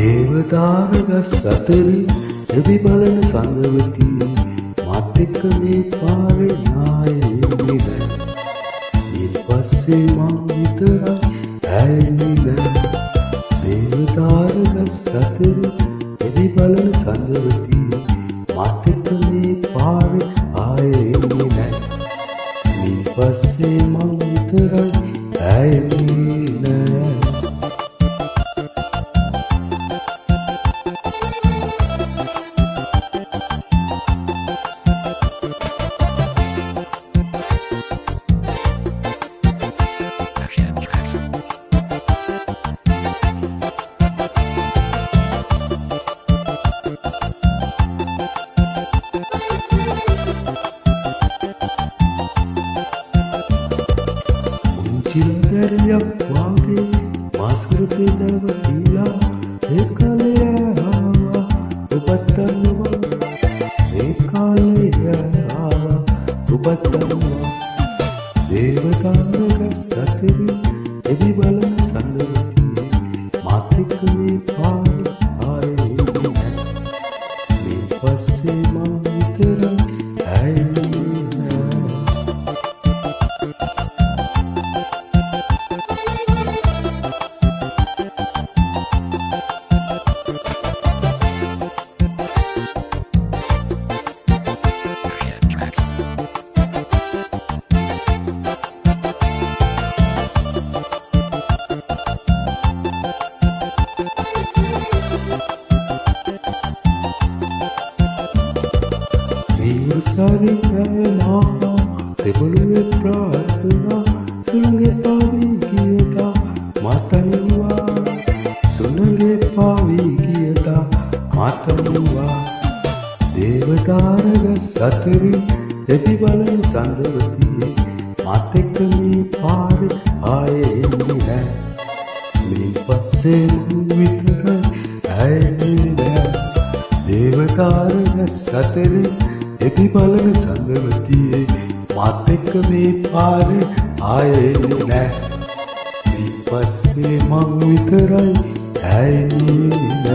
දේවතාරගස් අතරේ එවි බලන සංගවති මාත් එක්ක මේ පාරේ නායෙන්නේ නෑ. ඊට පස්සේ මං විතරයි ඇන්නේ නෑ. දේවතාරගස් අතරේ එවි බලන සංගවති මාත් එක්ක මේ පාරේ ආයෙන්නේ නෑ. ඊට පස්සේ මං විතරයි ඇන්නේ නෑ. චින්තරයක් වාගේ මාස්කරතේ දවතිලා ඒ කාලේ ආවා ඔබත් දන්නවා. ඒ කාලේ ආවා ඔබත් දන්නවා. දේවතාරගස් අතරේ එවි බලන සංගතියේ මාත් එක්ක මේ පාරේ ආයෙන්නේ නෑ. මේ පස්සේ මං විතරයි ඇන්නේ නෑ. සරියනා තෙබළුවේ ප්‍රාර්ථනා සුළඟේ පාවී ගියදා මාතනුවා. සුළඟේ පාවී ගියදා මාතනුවා. දේවතාරගස් අතරේ එවි බලන සංගවතියේ මාත් එක්ක මේ පාරේ ආයේ එන්නේ නෑ. මේ පස්සේ මං විතරයි ඇන්නේ නෑ. දේවතාරගස් අතරේ එවි බලන සංගවතියේ මාත් එක්ක මේ පාරේ ආයෙන්නේ නෑ. ඊට පස්සේ මං විතරයි ඇන්නේ නෑ.